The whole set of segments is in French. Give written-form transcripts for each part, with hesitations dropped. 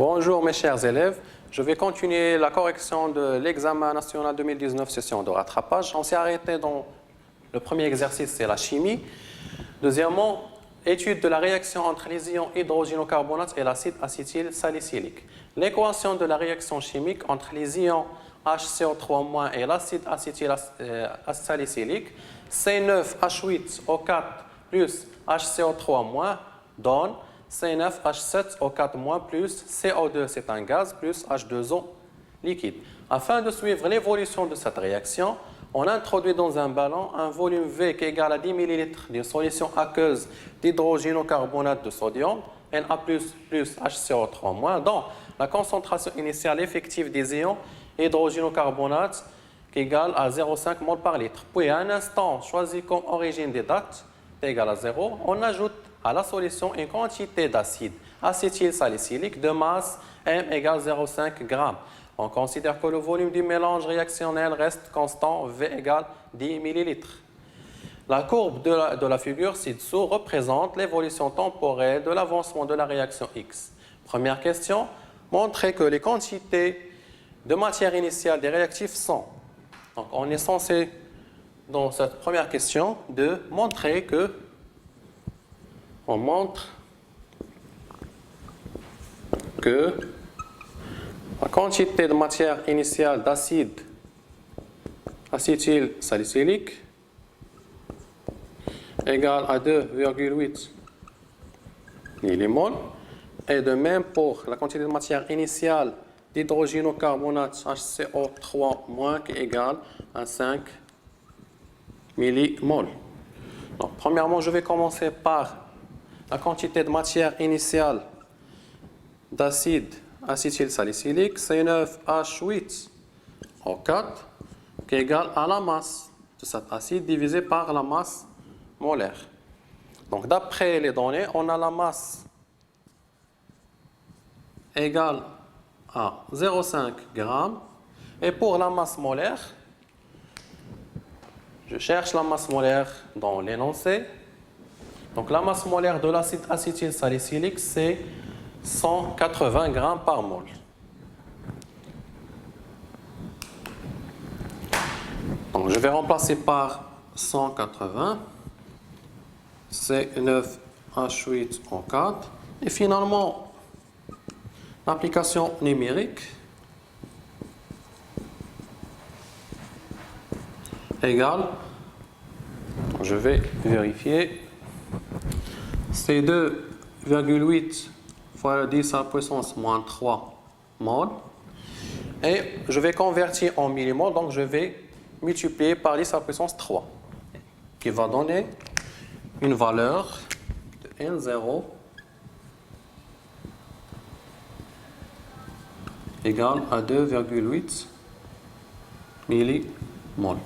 Bonjour mes chers élèves, je vais continuer la correction de l'examen national 2019 session de rattrapage. On s'est arrêté dans le premier exercice, c'est la chimie. Deuxièmement, étude de la réaction entre les ions hydrogénocarbonates et l'acide acétylsalicylique. L'équation de la réaction chimique entre les ions HCO3- et l'acide acétylsalicylique C9H8O4 plus HCO3- donne C9H7O4- plus CO2, c'est un gaz, plus H2O liquide. Afin de suivre l'évolution de cette réaction, on introduit dans un ballon un volume V qui est égal à 10 ml d'une solution aqueuse d'hydrogénocarbonate de sodium, Na+, plus HCO3-, dont la concentration initiale effective des ions hydrogénocarbonate qui est égale à 0,5 mol par litre. Puis à un instant choisi comme origine des dates, T égale à 0, on ajoute à la solution une quantité d'acide acétylsalicylique de masse M égale 0,5 g. On considère que le volume du mélange réactionnel reste constant, V égale 10 ml. La courbe de la figure ci-dessous représente l'évolution temporelle de l'avancement de la réaction X. Première question, montrer que les quantités de matière initiale des réactifs sont. Donc on est censé, dans cette première question, de montrer que on montre que la quantité de matière initiale d'acide acétylsalicylique égale à 2,8 millimoles. Et de même pour la quantité de matière initiale d'hydrogénocarbonate HCO3- qui est égale à 5 millimoles. Donc, premièrement, je vais commencer par la quantité de matière initiale d'acide acétylsalicylique, C9H8O4, qui est égal à la masse de cet acide divisé par la masse molaire. Donc, d'après les données, on a la masse égale à 0,5 g. Et pour la masse molaire, je cherche la masse molaire dans l'énoncé. Donc, la masse molaire de l'acide acétylsalicylique, c'est 180 g par mol. Donc, je vais remplacer par 180, C9H8O4. Et finalement, l'application numérique égale, je vais vérifier, c'est 2,8 fois 10 à la puissance moins 3 mol. Et je vais convertir en millimoles, donc je vais multiplier par 10 à la puissance 3, qui va donner une valeur de N0 égale à 2,8 millimoles.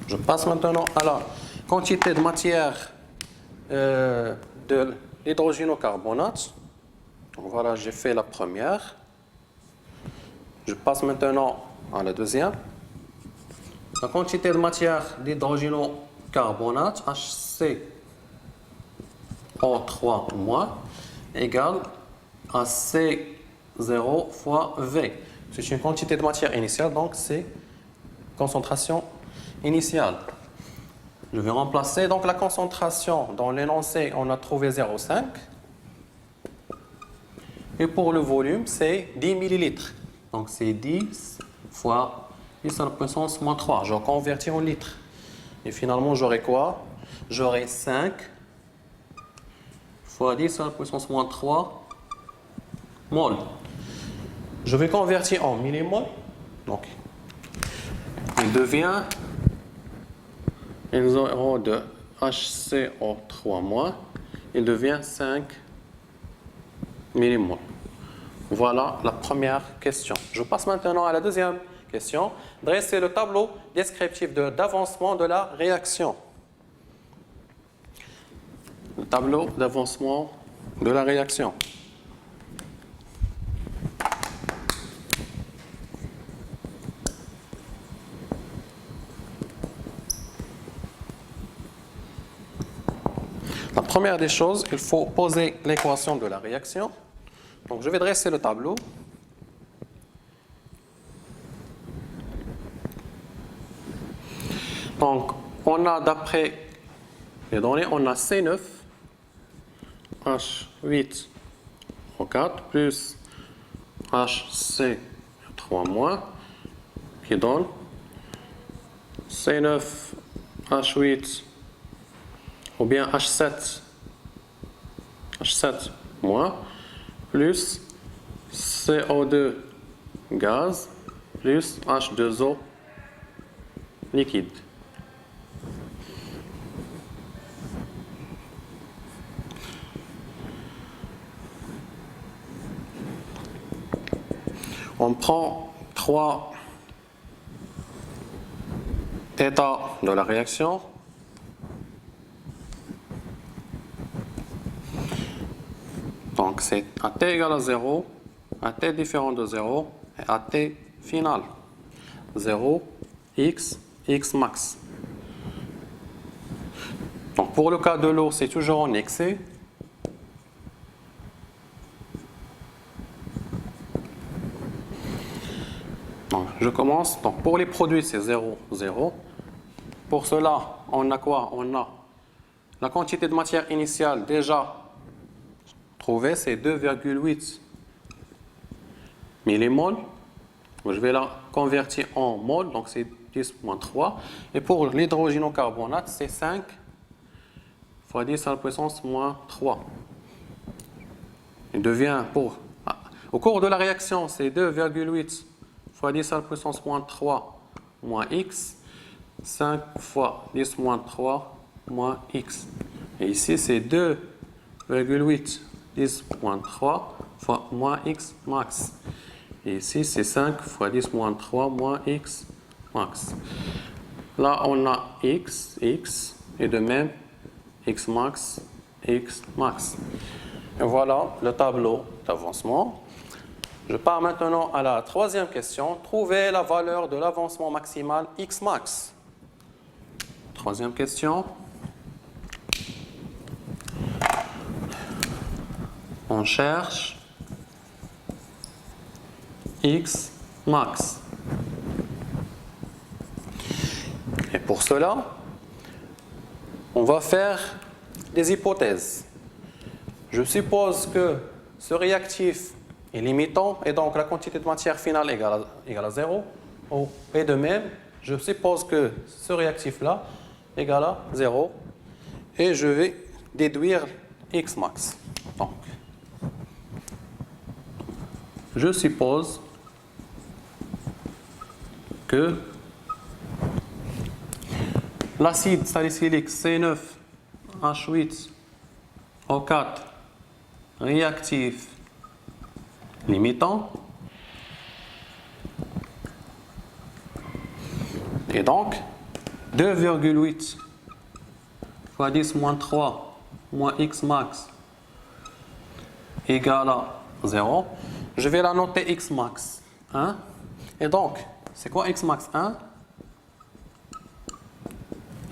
Je passe maintenant à la quantité de matière de l'hydrogénocarbonate. Donc voilà, j'ai fait la première. Je passe maintenant à la deuxième. La quantité de matière d'hydrogénocarbonate, HCO3- égale à C0 fois V. C'est une quantité de matière initiale, donc c'est concentration initiale. Je vais remplacer donc la concentration dans l'énoncé, on a trouvé 0,5. Et pour le volume, c'est 10 ml. Donc c'est 10 fois 10 à la puissance moins 3. Je convertis en litres. Et finalement, j'aurai quoi? J'aurai 5 fois 10 à la puissance moins 3 mol. Je vais convertir en millimoles. Donc, il devient 0 de HCO3-, il devient 5 millimoles. Voilà la première question. Je passe maintenant à la deuxième question. Dresser le tableau descriptif d'avancement de la réaction. Le tableau d'avancement de la réaction. La première des choses, il faut poser l'équation de la réaction. Donc, je vais dresser le tableau. Donc, on a d'après les données, on a C9, H8, O4, plus HC3-, qui donne C9, H8, ou bien H7, plus CO2 gaz, plus H2O liquide. On prend 3 états de la réaction. Donc c'est à t égale à 0, à t différent de 0 et à t final. 0, x, x max. Donc pour le cas de l'eau, c'est toujours en excès. Donc, je commence. Donc pour les produits, c'est 0, 0. Pour cela, on a quoi? On a la quantité de matière initiale déjà trouvée, c'est 2,8 millimoles. Je vais la convertir en mol, donc c'est 10-3. Et pour l'hydrogénocarbonate, c'est 5 fois 10 à la puissance moins 3. Il devient au cours de la réaction, c'est 2,8 fois 10 à la puissance moins 3 moins x. 5 fois 10 moins 3 moins x. Et ici, c'est 2,8 10 moins 3 fois moins x max. Et ici, c'est 5 fois 10 moins 3 moins x max. Là, on a x, x, et de même, x max, x max. Et voilà le tableau d'avancement. Je pars maintenant à la troisième question. Trouver la valeur de l'avancement maximal x max. Troisième question. On cherche x max. Et pour cela, on va faire des hypothèses. Je suppose que ce réactif est limitant et donc la quantité de matière finale égale à 0. Et de même, je suppose que ce réactif-là égale à 0. Et je vais déduire x max. Donc, je suppose que l'acide salicylique C9H8O4 réactif limitant et donc 2,8 fois 10 moins 3 moins x max égale à 0. Je vais la noter x max 1. Et donc, c'est quoi x max 1?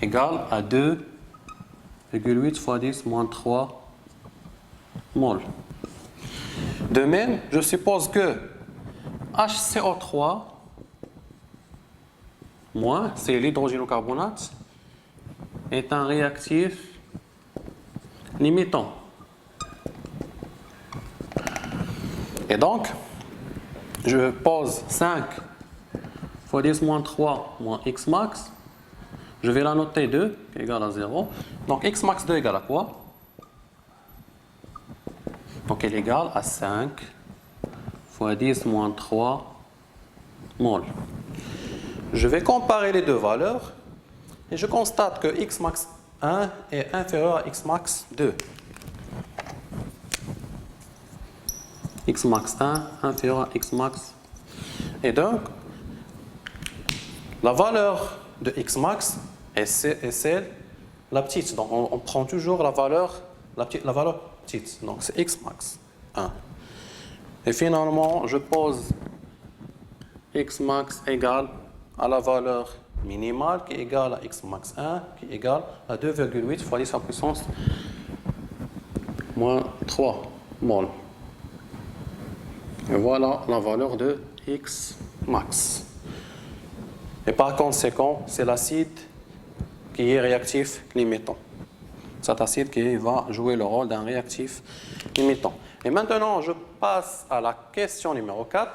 Égale à 2,8 fois 10 moins 3 mol. De même, je suppose que HCO3 moins, c'est l'hydrogénocarbonate, est un réactif limitant. Et donc, je pose 5 fois 10 moins 3 moins x max. Je vais la noter 2 égale à 0. Donc x max 2 égale à quoi? Donc elle est égale à 5 fois 10 moins 3 mol. Je vais comparer les deux valeurs et je constate que x max 1 est inférieur à x max 2. X max 1 inférieur à x max. Et donc, la valeur de x max est celle, la petite. Donc, on prend toujours la valeur petite. Donc, c'est x max 1. Et finalement, je pose x max égale à la valeur minimale qui est égale à x max 1 qui est égale à 2,8 fois 10 à la puissance moins 3 mol. Et voilà la valeur de X max. Et par conséquent, c'est l'acide qui est réactif limitant. Cet acide qui va jouer le rôle d'un réactif limitant. Et maintenant, je passe à la question numéro 4.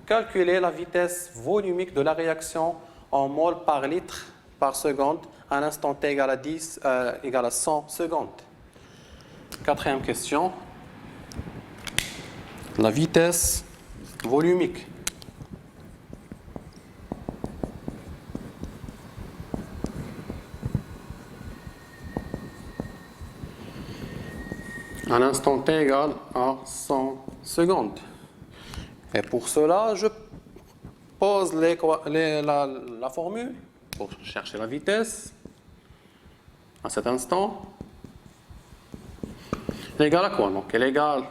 Calculer la vitesse volumique de la réaction en mol par litre par seconde à l'instant t égale à 100 secondes. Quatrième question. La vitesse volumique. À l'instant t égale à 100 secondes. Et pour cela, je pose la formule pour chercher la vitesse à cet instant. Elle est égale à quoi? Donc, elle est égale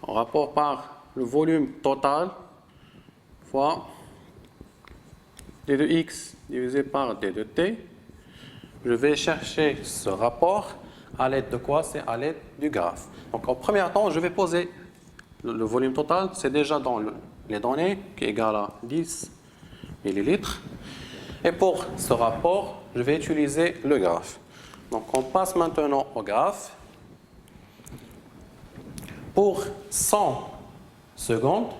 en rapport par le volume total fois d de x divisé par d de t. Je vais chercher ce rapport à l'aide de quoi? C'est à l'aide du graphe. Donc, en premier temps, je vais poser le volume total. C'est déjà dans les données qui est égal à 10 millilitres. Et pour ce rapport, je vais utiliser le graphe. Donc, on passe maintenant au graphe. Pour 100 secondes,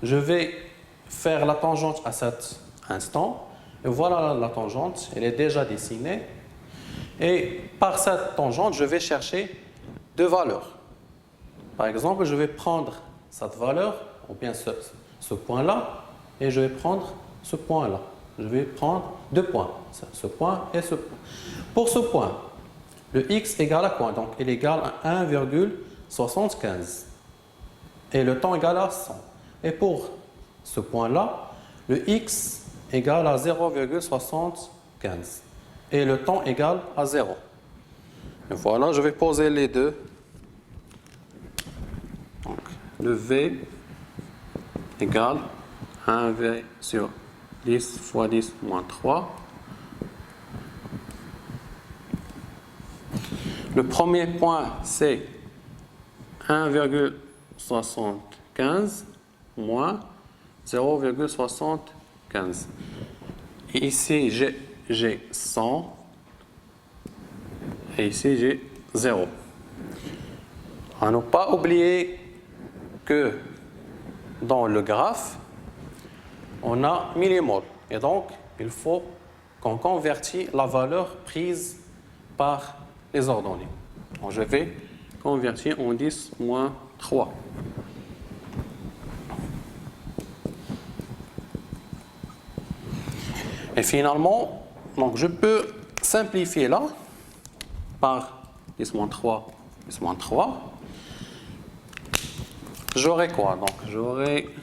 je vais faire la tangente à cet instant. Et voilà la tangente, elle est déjà dessinée. Et par cette tangente, je vais chercher deux valeurs. Par exemple, je vais prendre cette valeur, ou bien ce point-là, et je vais prendre ce point-là. Je vais prendre deux points, ce point et ce point. Pour ce point, le x égale à quoi? Donc, il est égal à 1,75. Et le temps égale à 100. Et pour ce point-là, le x égale à 0,75. Et le temps égale à 0. Et voilà, je vais poser les deux. Donc, le v égale 1v sur 10 fois 10 moins 3. Le premier point, c'est 1,75 moins 0,75. Et ici, j'ai 100. Et ici, j'ai 0. À ne pas oublier que dans le graphe, on a millimoles. Et donc, il faut qu'on convertisse la valeur prise par les ordonnées. Donc, je vais convertir en 10 moins 3. Et finalement, donc je peux simplifier là par 10 moins 3, 10 moins 3. J'aurai quoi? Donc, j'aurai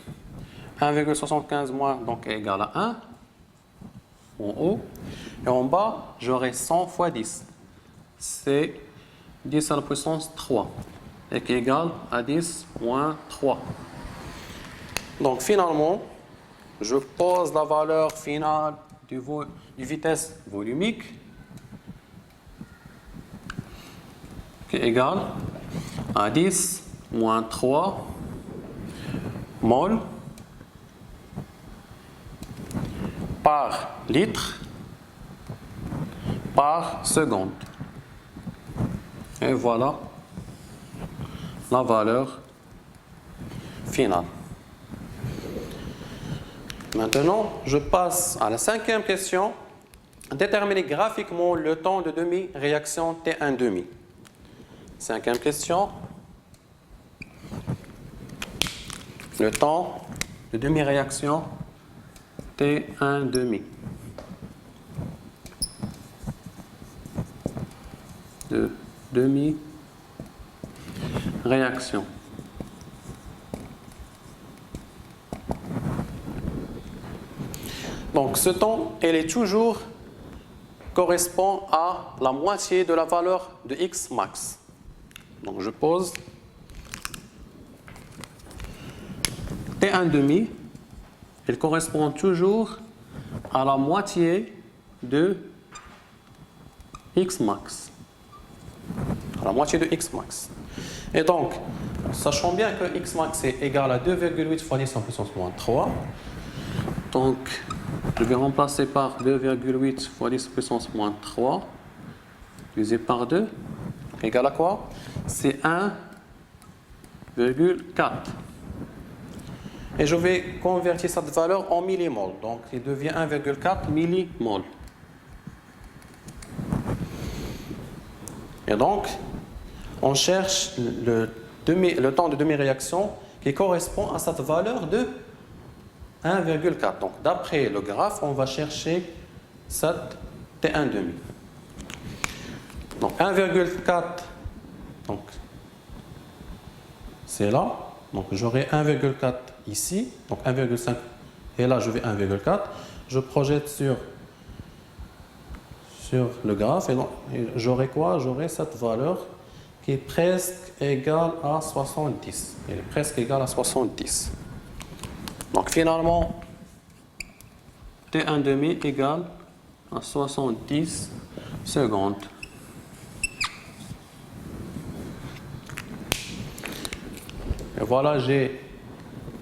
1,75 moins, donc égal à 1 en haut. Et en bas, j'aurai 100 fois 10. C'est 10 à la puissance 3. Et qui est égal à 10 moins 3. Donc, finalement, je pose la valeur finale du vitesse volumique qui est égal à 10 moins 3 mol par litre par seconde. Et voilà la valeur finale. Maintenant, je passe à la cinquième question. Déterminer graphiquement le temps de demi-réaction T1,5. Cinquième question. Le temps de demi-réaction T1,5. De demi-réaction. Donc, ce temps, il est toujours correspond à la moitié de la valeur de x max. Donc, je pose T1,5, il correspond toujours à la moitié de x max. À la moitié de x max. Et donc, sachant bien que x max est égal à 2,8 fois 10 en puissance moins 3. Donc, je vais remplacer par 2,8 fois 10 puissance moins 3 divisé par 2 égale à quoi? C'est 1,4. Et je vais convertir cette valeur en millimoles. Donc, il devient 1,4 millimoles. Et donc, on cherche le temps de demi-réaction qui correspond à cette valeur de 1,4. Donc, d'après le graphe, on va chercher cette T1,5. Donc, 1,4, donc, c'est là. Donc, j'aurai 1,4 ici, donc 1,5, et là, je vais 1,4. Je projette sur le graphe, et j'aurai quoi? J'aurai cette valeur qui est presque égale à 70. Elle est presque égale à 70. Donc, finalement, T1,5 égale à 70 secondes. Et voilà, j'ai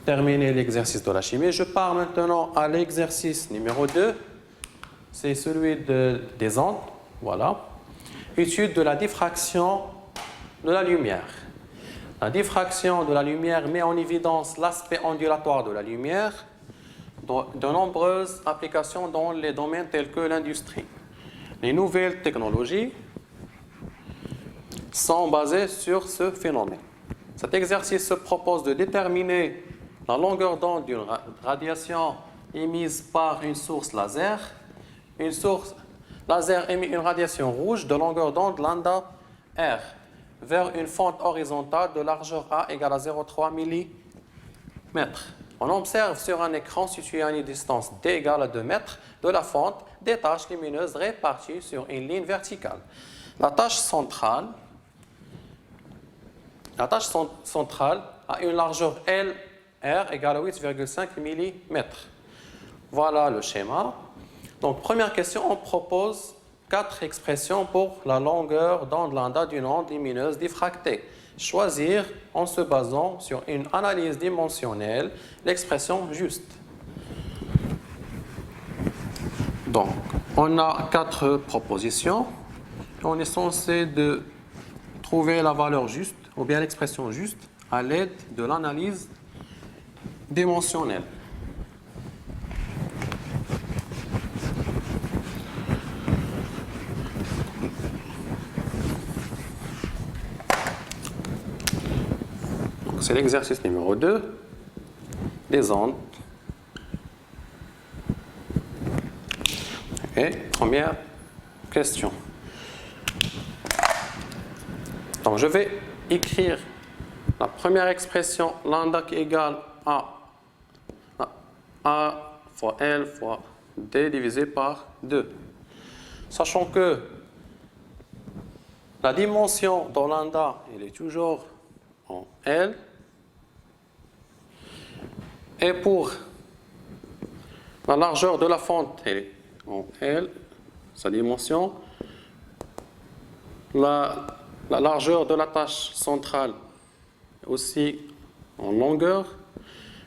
terminé l'exercice de la chimie. Je pars maintenant à l'exercice numéro 2. C'est celui des ondes. Voilà. Étude de la diffraction de la lumière. La diffraction de la lumière met en évidence l'aspect ondulatoire de la lumière dans de nombreuses applications dans les domaines tels que l'industrie. Les nouvelles technologies sont basées sur ce phénomène. Cet exercice se propose de déterminer la longueur d'onde d'une radiation émise par une source laser. Une source laser émet une radiation rouge de longueur d'onde lambda R vers une fente horizontale de largeur A égale à 0,3 mm. On observe sur un écran situé à une distance d égale à 2 mètres de la fente des taches lumineuses réparties sur une ligne verticale. La tache centrale a une largeur LR égale à 8,5 mm. Voilà le schéma. Donc, première question, on propose 4 expressions pour la longueur d'onde lambda d'une onde lumineuse diffractée. Choisir, en se basant sur une analyse dimensionnelle, l'expression juste. Donc, on a 4 propositions. On est censé de trouver la valeur juste, ou bien l'expression juste, à l'aide de l'analyse dimensionnelle. C'est l'exercice numéro 2 des ondes. Et première question. Donc je vais écrire la première expression lambda qui est égale à A fois L fois D divisé par 2. Sachant que la dimension de lambda, elle est toujours en L. Et pour la largeur de la fente, elle est en L, sa dimension. La largeur de la tache centrale aussi en longueur.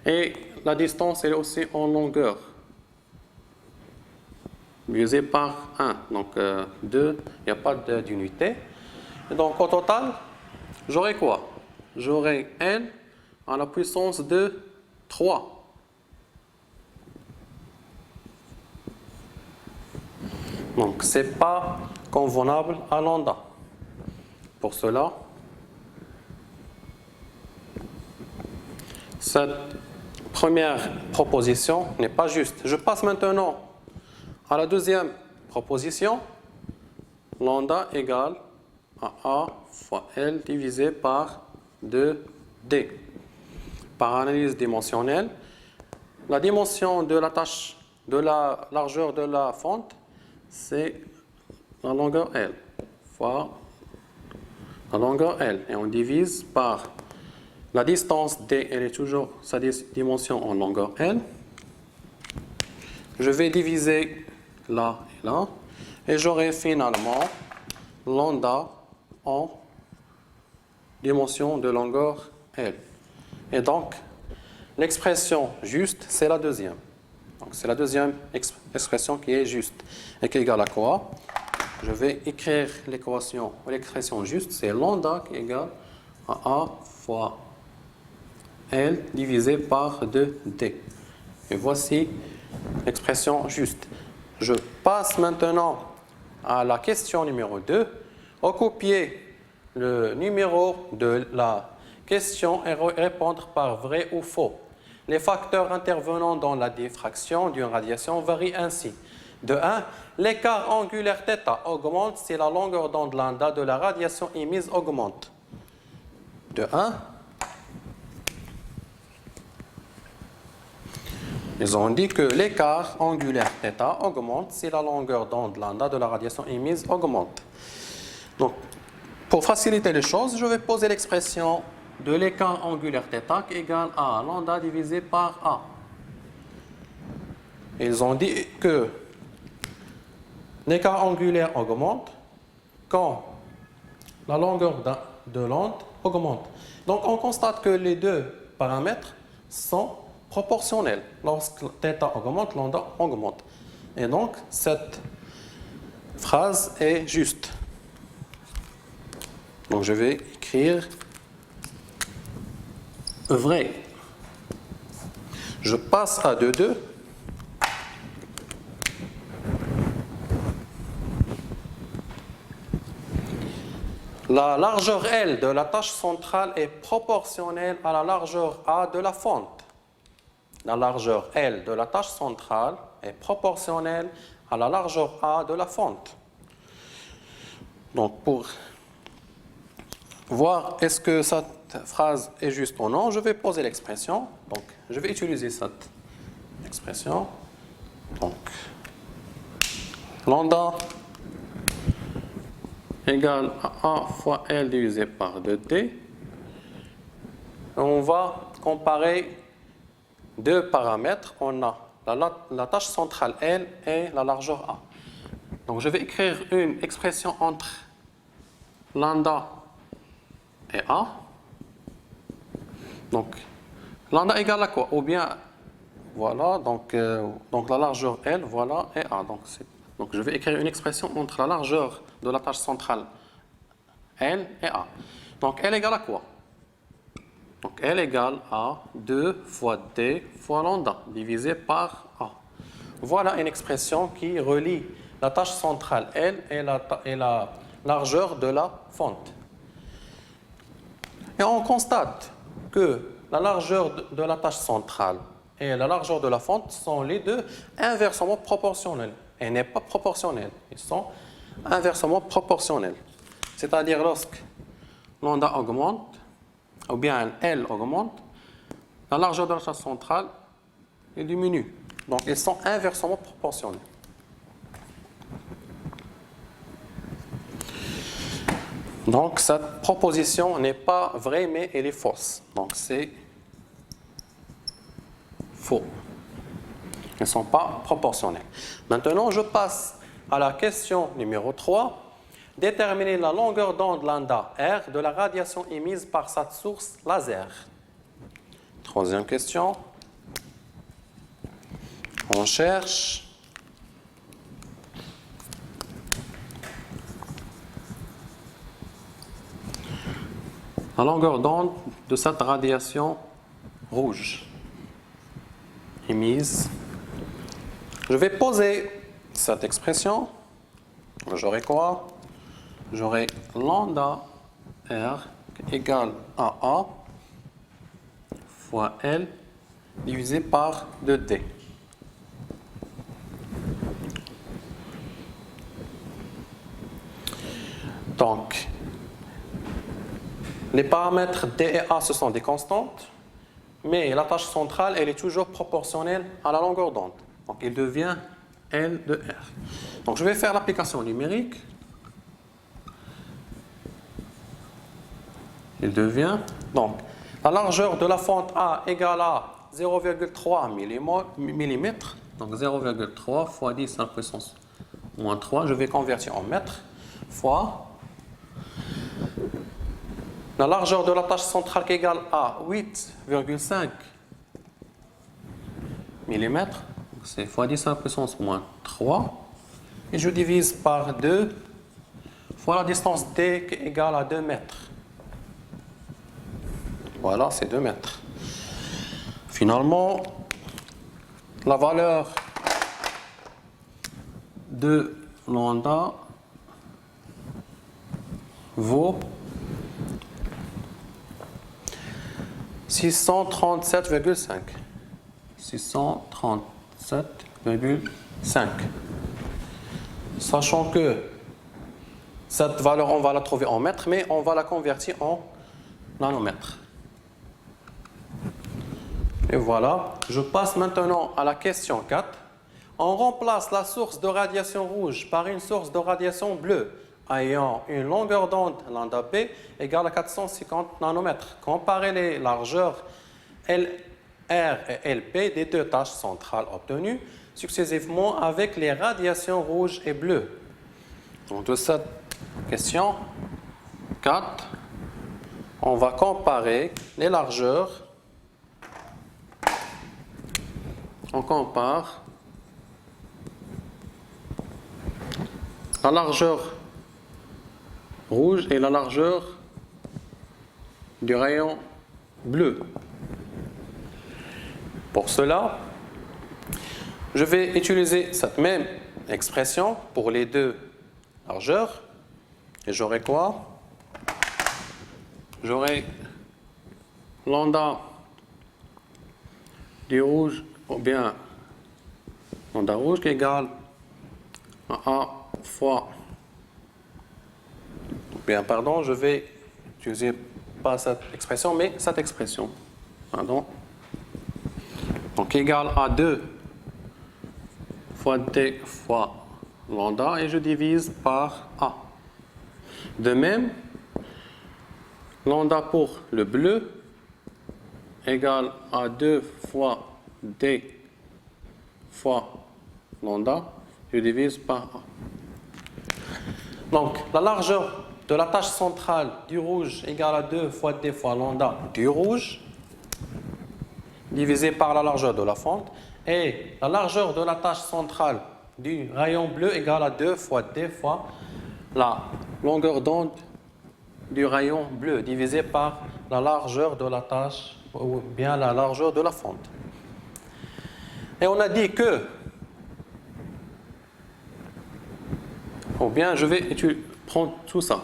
Et la distance, elle est aussi en longueur. Divisé par 1. Donc 2, il n'y a pas d'unité. Et donc au total, j'aurai quoi? J'aurai N à la puissance de 3. Donc, ce n'est pas convenable à lambda. Pour cela, cette première proposition n'est pas juste. Je passe maintenant à la deuxième proposition. Lambda égale à A fois L divisé par 2D. Par analyse dimensionnelle, la dimension de la tache, de la largeur de la fente, c'est la longueur L fois la longueur L. Et on divise par la distance D, elle est toujours sa dimension en longueur L. Je vais diviser là et là. Et j'aurai finalement lambda en dimension de longueur L. Et donc, l'expression juste, c'est la deuxième. Donc, c'est la deuxième expression qui est juste. Et qui est égale à quoi? Je vais écrire l'équation, l'expression juste, c'est lambda qui est égal à A fois L divisé par 2D. Et voici l'expression juste. Je passe maintenant à la question numéro 2. Recopier le numéro de la question et répondre par vrai ou faux. Les facteurs intervenant dans la diffraction d'une radiation varient ainsi. De 1, l'écart angulaire θ augmente si la longueur d'onde lambda de la radiation émise augmente. De 1, ils ont dit que l'écart angulaire θ augmente si la longueur d'onde lambda de la radiation émise augmente. Donc, pour faciliter les choses, je vais poser l'expression de l'écart angulaire θ qui est égal à lambda divisé par A. Ils ont dit que l'écart angulaire augmente quand la longueur de l'onde augmente. Donc, on constate que les deux paramètres sont proportionnels. Lorsque θ augmente, lambda augmente. Et donc, cette phrase est juste. Donc, je vais écrire vrai. Je passe à 2,2. La largeur L de la tâche centrale est proportionnelle à la largeur A de la fente. La largeur L de la tâche centrale est proportionnelle à la largeur A de la fente. Donc, pour voir est-ce que cette phrase est juste ou non, je vais poser l'expression. Donc, je vais utiliser cette expression. Donc, lambda égale à A fois L divisé par 2D. On va comparer deux paramètres. On a la tâche centrale L et la largeur A. Donc, je vais écrire une expression entre lambda et A. Donc, lambda égale à quoi? Ou bien, voilà, donc la largeur L, voilà, et A. Donc, je vais écrire une expression entre la largeur de la tâche centrale L et A. Donc, L égale à quoi? Donc, L égale à 2 fois D fois lambda divisé par A. Voilà une expression qui relie la tâche centrale L et la largeur de la fente. Et on constate que la largeur de la tâche centrale et la largeur de la fente sont les deux inversement proportionnels. Et n'est pas proportionnels. Ils sont inversement proportionnels. C'est-à-dire lorsque lambda augmente, ou bien L augmente, la largeur de la tâche centrale diminue. Donc, ils sont inversement proportionnels. Donc, cette proposition n'est pas vraie, mais elle est fausse. Donc, c'est faux. Ils ne sont pas proportionnels. Maintenant, je passe à la question numéro 3. Déterminer la longueur d'onde lambda R de la radiation émise par cette source laser. Troisième question. On cherche la longueur d'onde de cette radiation rouge émise. Je vais poser cette expression. J'aurai quoi? J'aurai lambda R égale à A fois L divisé par 2D. Donc, les paramètres D et A, ce sont des constantes, mais la tâche centrale, elle est toujours proportionnelle à la longueur d'onde. Donc, il devient L de R. Donc, je vais faire l'application numérique. Il devient, donc, la largeur de la fente A égale à 0,3 mm. Donc, 0,3 fois 10 à la puissance moins 3, je vais convertir en mètres, fois La largeur de la tâche centrale qui est égale à 8,5 mm. C'est fois 10 à la puissance moins 3. Et je divise par 2 fois la distance D qui est égale à 2 mètres. Voilà, c'est 2 mètres. Finalement, la valeur de lambda vaut 637,5. 637,5. Sachant que cette valeur, on va la trouver en mètres, mais on va la convertir en nanomètres. Et voilà, je passe maintenant à la question 4. On remplace la source de radiation rouge par une source de radiation bleue ayant une longueur d'onde lambda p égale à 450 nanomètres. Comparez les largeurs LR et LP des deux tâches centrales obtenues successivement avec les radiations rouges et bleues. Donc de cette question 4, on va comparer les largeurs. On compare la largeur rouge et la largeur du rayon bleu. Pour cela, je vais utiliser cette même expression pour les deux largeurs. Et j'aurai quoi? J'aurai lambda du rouge, ou bien lambda rouge qui est égal à A fois, bien pardon, je vais utiliser pas cette expression, mais cette expression, pardon, donc égal à 2 fois D fois lambda et je divise par A. De même, lambda pour le bleu égale à 2 fois D fois lambda, je divise par A. Donc, la largeur de la tâche centrale du rouge égale à 2 fois D fois lambda du rouge, divisé par la largeur de la fente, et la largeur de la tâche centrale du rayon bleu égale à 2 fois D fois la longueur d'onde du rayon bleu, divisé par la largeur de la tâche, ou bien la largeur de la fente. Et on a dit que, ou bien je vais prendre tout ça.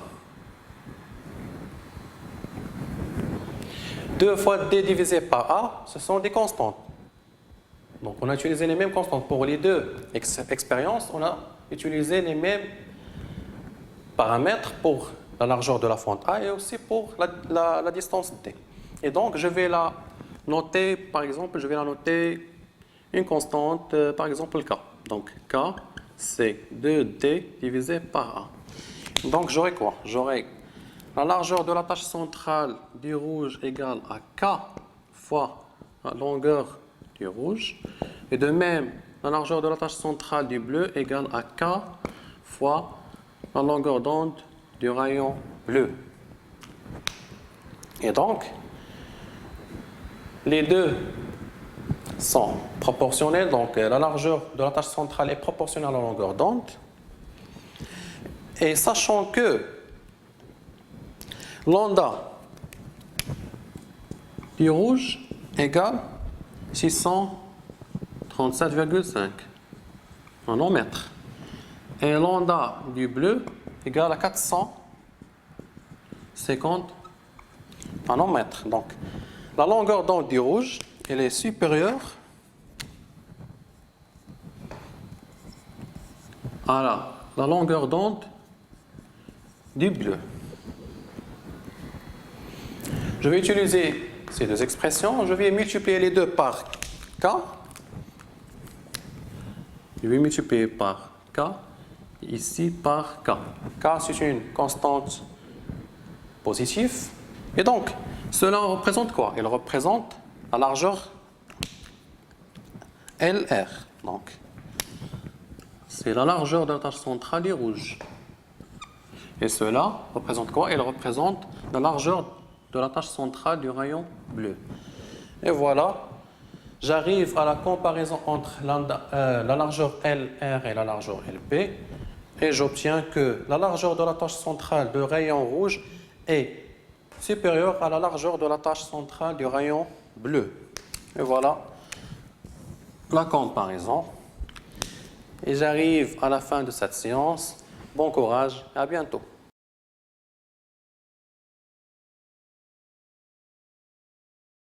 2 fois D divisé par A, ce sont des constantes. Donc on a utilisé les mêmes constantes. Pour les deux expériences, on a utilisé les mêmes paramètres pour la largeur de la fente A et aussi pour la distance D. Et donc je vais la noter, par exemple, je vais la noter une constante, par exemple K. Donc K, c'est 2D divisé par A. Donc j'aurai quoi? J'aurai la largeur de la tâche centrale du rouge égale à K fois la longueur du rouge. Et de même, la largeur de la tâche centrale du bleu égale à K fois la longueur d'onde du rayon bleu. Et donc, les deux sont proportionnels. Donc, la largeur de la tâche centrale est proportionnelle à la longueur d'onde. Et sachant que lambda du rouge égale 637,5 nanomètres. Et lambda du bleu égale à 450 nanomètres. Donc, la longueur d'onde du rouge, elle est supérieure à la longueur d'onde du bleu. Je vais utiliser ces deux expressions. Je vais multiplier les deux par K. Je vais multiplier par K, ici par K. K, c'est une constante positive. Et donc, cela représente quoi? Il représente la largeur LR. Donc, c'est la largeur de la tâche centrale du rouge. Et cela représente quoi? Il représente la largeur de la tâche centrale du rayon bleu. Et voilà, j'arrive à la comparaison entre la largeur LR et la largeur LP et j'obtiens que la largeur de la tâche centrale du rayon rouge est supérieure à la largeur de la tâche centrale du rayon bleu. Et voilà la comparaison. Et j'arrive à la fin de cette séance. Bon courage et à bientôt.